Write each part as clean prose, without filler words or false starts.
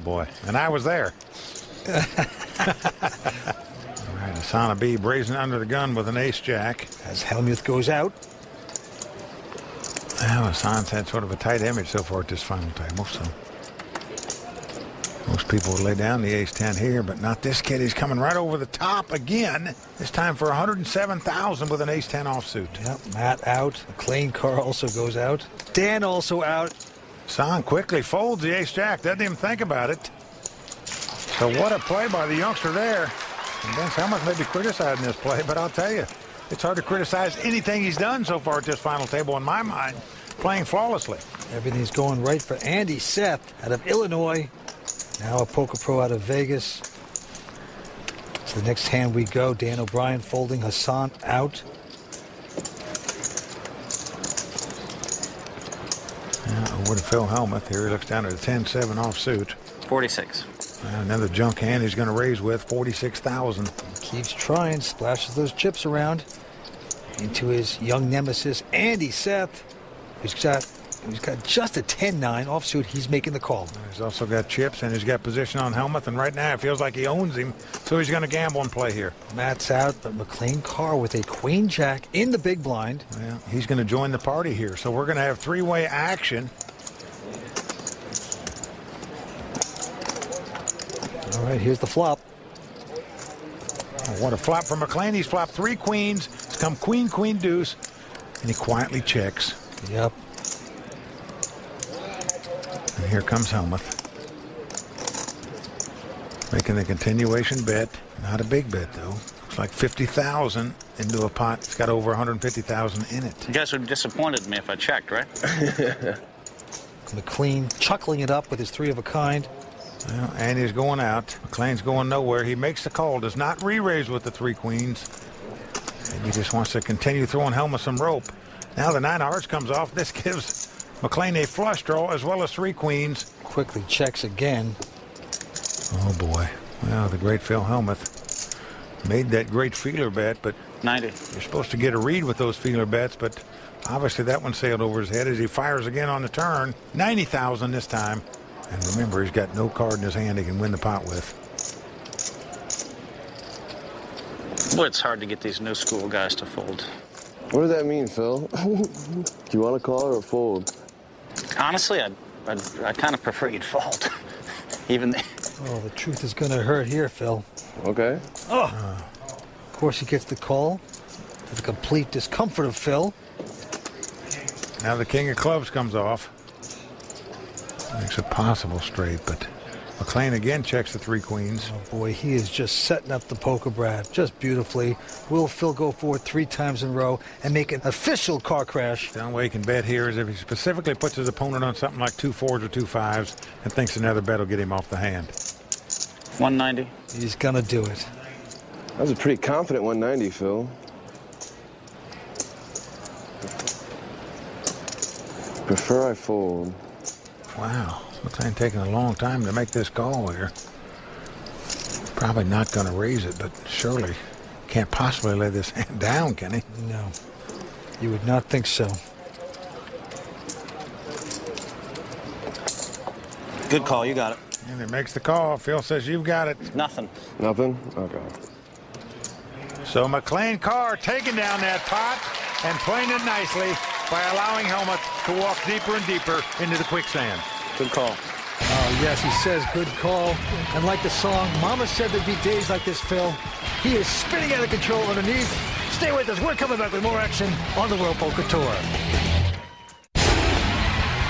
boy, and I was there. All right, Hasan Habib raising under the gun with an ace-jack. As Hellmuth goes out. Well, Hasan's had sort of a tight image so far at this final table, so most people would lay down the ace-10 here, but not this kid. He's coming right over the top again, this time for 107,000 with an ace-10 offsuit. Yep, Matt out. McLean, Karr also goes out. Dan also out. Hasan quickly folds the ace-jack, doesn't even think about it. So what a play by the youngster there. And Ben Hellmuth may be criticizing this play, but I'll tell you, it's hard to criticize anything he's done so far at this final table in my mind, playing flawlessly. Everything's going right for Andy Seth out of Illinois. Now a poker pro out of Vegas. To the next hand we go. Dan O'Brien folding, Hasan out. Over to Phil Hellmuth here. He looks down at a 10-7 offsuit. 46. Another junk hand he's going to raise with 46,000. Keeps trying, splashes those chips around into his young nemesis, Andy Seth, who's got just a 10-9 offsuit. He's making the call. He's also got chips, and he's got position on Hellmuth, and right now it feels like he owns him, so he's going to gamble and play here. Matt's out, but McLean Karr with a queen-jack in the big blind. Well, he's going to join the party here, so we're going to have three-way action. All right, here's the flop. Oh, what a flop for McLean. He's flopped three queens. It's come queen, queen, deuce, and he quietly checks. Yep. And here comes Hellmuth. Making the continuation bet. Not a big bet, though. Looks like 50,000 into a pot. It's got over 150,000 in it. You guys would have disappointed me if I checked, right? McLean chuckling it up with his three of a kind. Well, and he's going out. McLean's going nowhere. He makes the call. Does not re-raise with the three queens. Maybe he just wants to continue throwing Hellmuth some rope. Now the 9 of hearts comes off. This gives McLean a flush draw as well as three queens. Quickly checks again. Oh, boy. Well, the great Phil Hellmuth made that great feeler bet, but 90. You're supposed to get a read with those feeler bets, but obviously that one sailed over his head as he fires again on the turn. 90,000 this time. And remember, he's got no card in his hand he can win the pot with. Boy, it's hard to get these new school guys to fold. What does that mean, Phil? Do you want to call or fold? Honestly, I kind of prefer you'd fold. Even Oh, the truth is going to hurt here, Phil. Okay. Oh. Of course, he gets the call to the complete discomfort of Phil. Now the king of clubs comes off. Makes a possible straight, but McLean again checks the three queens. Oh, boy, he is just setting up the poker Brad just beautifully. Will Phil go forward 3 times in a row and make an official car crash? The only way he can bet here is if he specifically puts his opponent on something like 2 4s or 2 5s and thinks another bet will get him off the hand. 190. He's going to do it. That was a pretty confident 190, Phil. Prefer I fold. Wow, McLean taking a long time to make this call here. Probably not going to raise it, but surely can't possibly lay this hand down, can he? No, you would not think so. Good call, you got it. And he makes the call. Phil says, you've got it. Nothing. Nothing? Okay. So McLean Karr taking down that pot and playing it nicely by allowing Hellmuth to walk deeper and deeper into the quicksand. Good call. Oh, yes, he says good call. And like the song, Mama said there'd be days like this, Phil. He is spinning out of control underneath. Stay with us. We're coming back with more action on the World Poker Tour.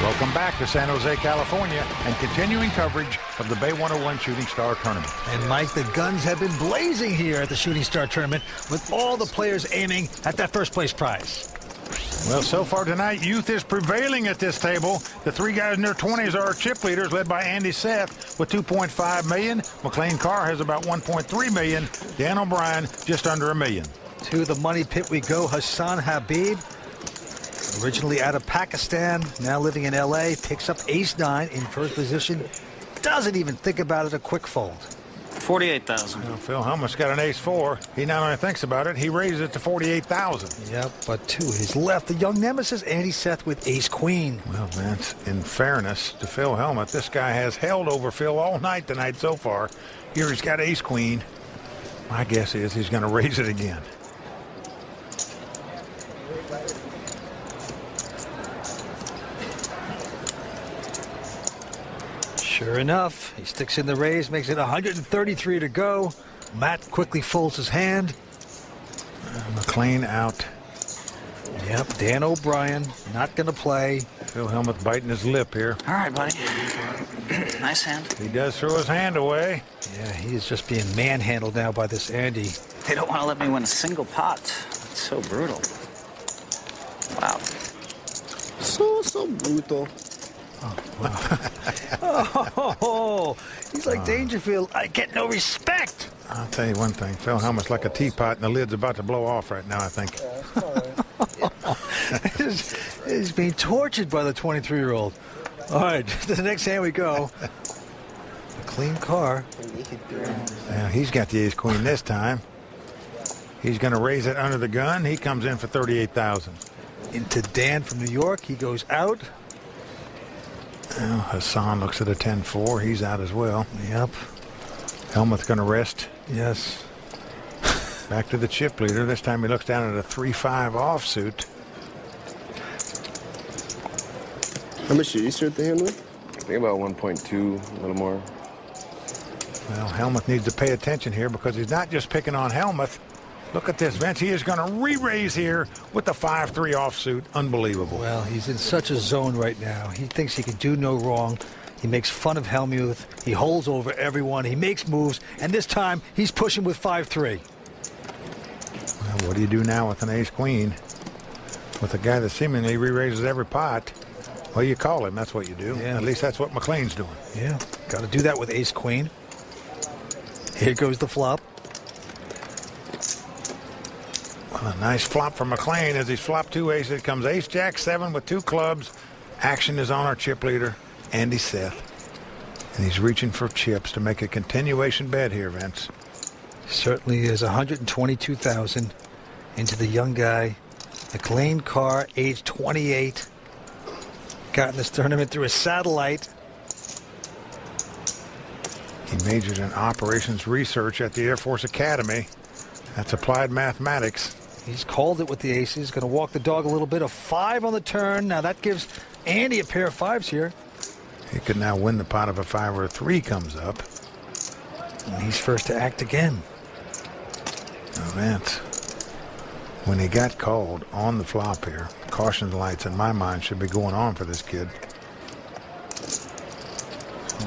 Welcome back to San Jose, California, and continuing coverage of the Bay 101 Shooting Star Tournament. And Mike, the guns have been blazing here at the Shooting Star Tournament with all the players aiming at that first place prize. Well, so far tonight, youth is prevailing at this table. The three guys in their 20s are our chip leaders, led by Andy Seth with $2.5 million. McLean Karr has about $1.3 million. Dan O'Brien just under $1 million. To the money pit we go. Hasan Habib, originally out of Pakistan, now living in L.A., picks up ace-9 in first position. Doesn't even think about it, a quick fold. 48,000. Well, Phil Hellmuth's got an ace-4. He not only thinks about it, he raises it to 48,000. Yep, but to his left, the young nemesis, Andy Seth, with ace-queen. Well, Vince, in fairness to Phil Hellmuth, this guy has held over Phil all night tonight so far. Here he's got ace-queen. My guess is he's going to raise it again. Sure enough, he sticks in the raise, makes it 133 to go. Matt quickly folds his hand. McLean out. Yep, Dan O'Brien not going to play. Phil Hellmuth biting his lip here. All right, buddy. Nice hand. He does throw his hand away. Yeah, he is just being manhandled now by this Andy. They don't want to let me win a single pot. It's so brutal. Wow. So brutal. Oh, he's like Dangerfield. I get no respect. I'll tell you one thing. Phil Hellmuth's like a teapot, and the lid's about to blow off right now, I think. He's being tortured by the 23-year-old. All right, to the next hand we go. McLean Karr. Now, he's got the ace-queen this time. He's going to raise it under the gun. He comes in for 38,000. Into Dan from New York. He goes out. Well, Hasan looks at a 10-4. He's out as well. Yep. Hellmuth's going to rest. Yes. Back to the chip leader. This time he looks down at a 3-5 offsuit. How much did you start the hand with? I think about 1.2, a little more. Well, Hellmuth needs to pay attention here because he's not just picking on Hellmuth. Look at this, Vince. He is going to re-raise here with the 5-3 offsuit. Unbelievable. Well, he's in such a zone right now. He thinks he can do no wrong. He makes fun of Hellmuth. He holds over everyone. He makes moves. And this time, he's pushing with 5-3. Well, what do you do now with an ace-queen? With a guy that seemingly re-raises every pot? Well, you call him. That's what you do. Yeah. At least that's what McLean's doing. Yeah, got to do that with ace-queen. Here goes the flop. Well, a nice flop from McLean. As he's flopped 2 aces, comes ace-jack-7 with 2 clubs. Action is on our chip leader, Andy Seth. And he's reaching for chips to make a continuation bet here, Vince. Certainly is 122,000 into the young guy. McLean Karr, age 28. Got in this tournament through a satellite. He majored in operations research at the Air Force Academy. That's applied mathematics. He's called it with the aces. Going to walk the dog a little bit. A 5 on the turn. Now that gives Andy a pair of 5s here. He could now win the pot if a 5 or a 3 comes up. And he's first to act again. Now, Vince, when he got called on the flop here, caution lights in my mind should be going on for this kid.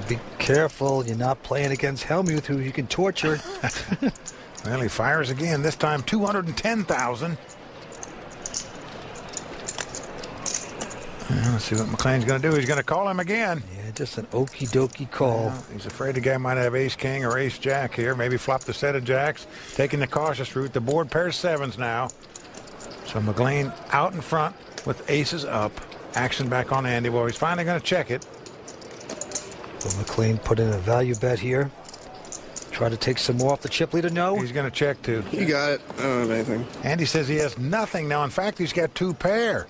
Be careful. You're not playing against Hellmuth, who you can torture. Well, he fires again. This time 210,000. Let's see what McLean's going to do. He's going to call him again. Yeah, just an okie-dokie call. Well, he's afraid the guy might have ace-king or ace-jack here. Maybe flop the set of jacks. Taking the cautious route. The board pairs 7s now. So McLean out in front with aces up. Action back on Andy. Well, he's finally going to check it. Will McLean put in a value bet here? Try to take some more off the chip leader? No. He's going to check, too. You got it. I don't have anything. Andy says he has nothing. Now, in fact, he's got 2 pair.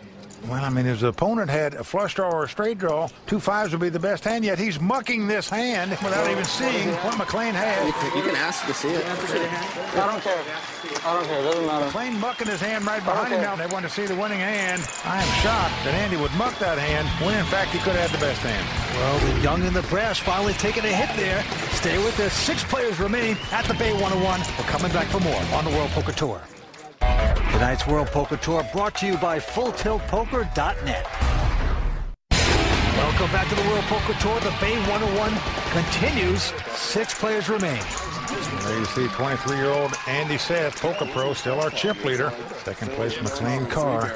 Well, I mean, his opponent had a flush draw or a straight draw. 2 5s would be the best hand, yet he's mucking this hand without even seeing what McLean has. You can ask to see it. I don't care. I don't care. It doesn't matter. McLean mucking his hand right behind him now. They want to see the winning hand. I am shocked that Andy would muck that hand when, in fact, he could have had the best hand. Well, the young and the brash finally taking a hit there. Stay with us. 6 players remain at the Bay 101. We're coming back for more on the World Poker Tour. Tonight's World Poker Tour brought to you by FullTiltPoker.net. Welcome back to the World Poker Tour. The Bay 101 continues. 6 players remain. There you see 23-year-old Andy Seth, poker pro, still our chip leader. Second place, McLean Karr.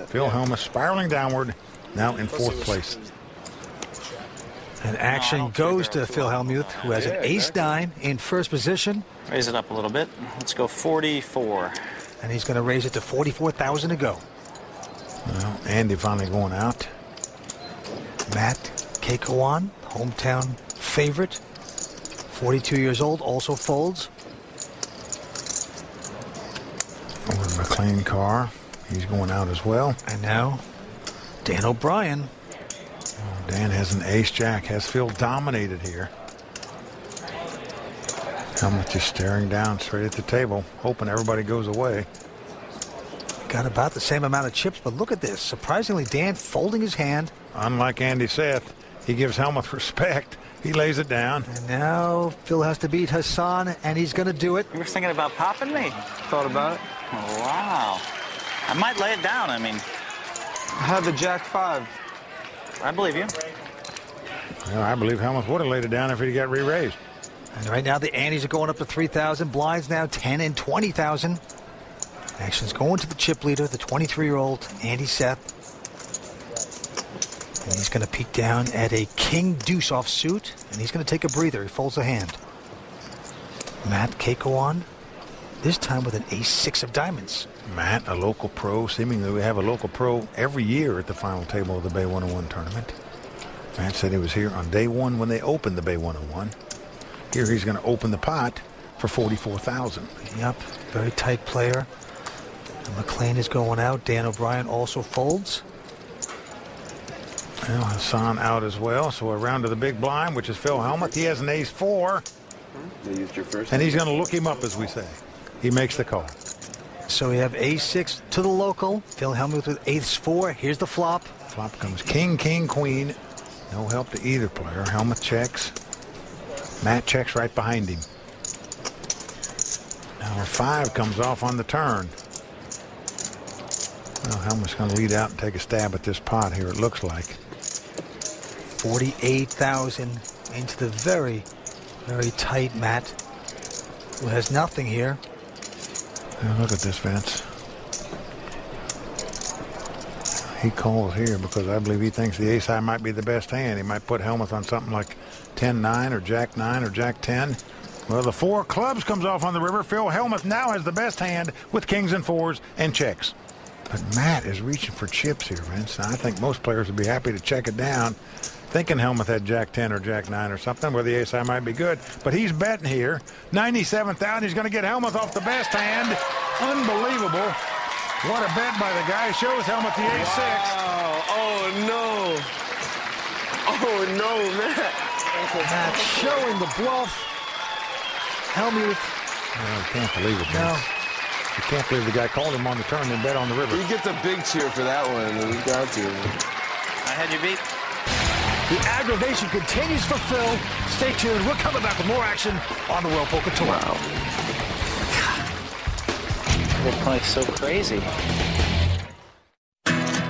Phil Hellmuth spiraling downward, now in 4th place. And action goes to Phil Hellmuth, who has an ace-9 in first position. Raise it up a little bit. Let's go 44. And he's going to raise it to 44,000 to go. Well, Andy finally going out. Matt Keikoan, hometown favorite. 42 years old, also folds. Over McLean Karr. He's going out as well. And now, Dan O'Brien. Dan has an ace-jack. Has Phil dominated here. Hellmuth just staring down straight at the table, hoping everybody goes away. Got about the same amount of chips, but look at this. Surprisingly, Dan folding his hand. Unlike Andy Seth, he gives Hellmuth respect. He lays it down. And now Phil has to beat Hasan, and he's going to do it. You were thinking about popping me? Thought about it. Oh, wow. I might lay it down. I mean, I had the Jack 5. I believe you. Well, I believe Hellmuth would have laid it down if he got re-raised. And right now the antes are going up to 3,000. Blinds now 10 and 20,000. Action's going to the chip leader, the 23-year-old Andy Seth. And he's going to peek down at a king deuce offsuit, and he's going to take a breather. He folds the hand. Matt Keikoan, this time with an ace-6 of diamonds. Matt, a local pro. Seemingly we have a local pro every year at the final table of the Bay 101 tournament. Matt said he was here on day one when they opened the Bay 101. Here he's going to open the pot for $44,000. Yep, very tight player. And McLean is going out. Dan O'Brien also folds. Well, Hasan out as well, so around to the big blind, which is Phil Hellmuth. He has an ace-4. They used your first. And he's going to look him up, as we say. He makes the call. So we have ace-6 to the local. Phil Hellmuth with ace-4. Here's the flop. Flop comes king, king, queen. No help to either player. Hellmuth checks. Matt checks right behind him. Now a 5 comes off on the turn. Well, Hellmuth's going to lead out and take a stab at this pot here, it looks like. 48,000 into the very, very tight Matt, who has nothing here. Now look at this, Vince. He calls here because I believe he thinks the ace-high might be the best hand. He might put Hellmuth on something like 10-9 or Jack-9 or Jack-10. Well, the 4 clubs comes off on the river. Phil Hellmuth now has the best hand with kings and 4s and checks. But Matt is reaching for chips here, Vince. Now, I think most players would be happy to check it down, thinking Hellmuth had Jack-10 or Jack-9 or something where the ace-high might be good. But he's betting here. 97,000. He's going to get Hellmuth off the best hand. Unbelievable. What a bet by the guy. Shows Hellmuth the ace-6. Wow. Oh, no. Oh, no, Matt. Matt showing the bluff. Hellmuth. I can't believe it, No. Vince. You can't believe the guy called him on the turn and bet on the river. He gets a big cheer for that one. He got to. I had you beat. The aggravation continues for Phil. Stay tuned. We're coming back with more action on the World Poker Tour. Wow. They play so crazy.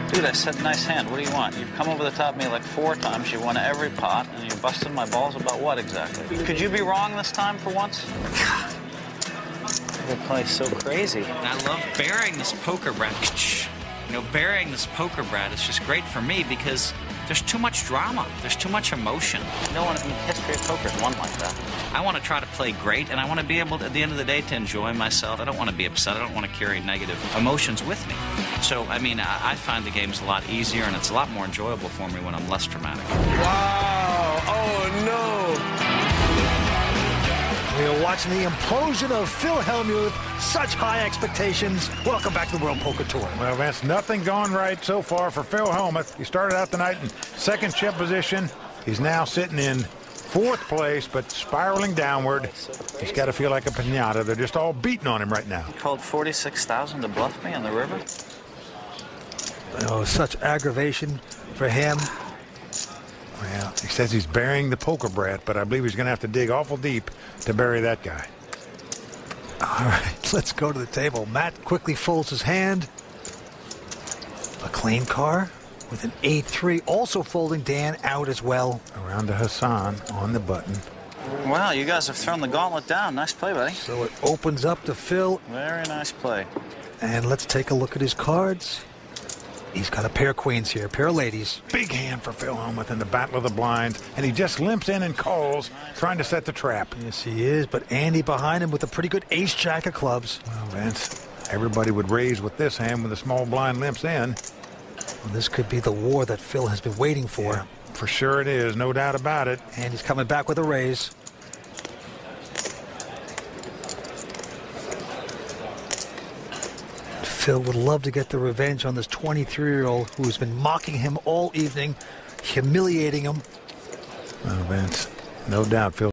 Dude, I said nice hand. What do you want? You've come over the top of me like 4 times. You won every pot, and you busted my balls about what exactly? Could you be wrong this time for once? They play so crazy. And I love burying this poker brat. You know, burying this poker brat is just great for me because there's too much drama. There's too much emotion. No one in the history of poker has won like that. I want to try to play great, and I want to be able to, at the end of the day, to enjoy myself. I don't want to be upset. I don't want to carry negative emotions with me. So, I mean, I find the games a lot easier, and it's a lot more enjoyable for me when I'm less dramatic. Wow. Oh, no. We are watching the implosion of Phil Hellmuth. Such high expectations. Welcome back to the World Poker Tour. Well, Vince, nothing gone right so far for Phil Hellmuth. He started out the night in second chip position. He's now sitting in 4th place, but spiraling downward. He's got to feel like a piñata. They're just all beating on him right now. You called 46,000 to bluff me on the river? Oh, such aggravation for him. Well, he says he's burying the poker brat, but I believe he's going to have to dig awful deep to bury that guy. All right, let's go to the table. Matt quickly folds his hand. McLean Karr with an 8-3, also folding Dan out as well. Around to Hasan on the button. Wow, you guys have thrown the gauntlet down. Nice play, buddy. So it opens up to Phil. Very nice play. And let's take a look at his cards. He's got a pair of queens here, a pair of ladies. Big hand for Phil Hellmuth in the battle of the blinds, and he just limps in and calls, trying to set the trap. Yes, he is, but Andy behind him with a pretty good ace-jack of clubs. Well, Vince, everybody would raise with this hand when the small blind limps in. Well, this could be the war that Phil has been waiting for. Yeah, for sure it is, no doubt about it. And he's coming back with a raise. Phil would love to get the revenge on this 23-year-old who's been mocking him all evening, humiliating him. Well, Vince, no doubt Phil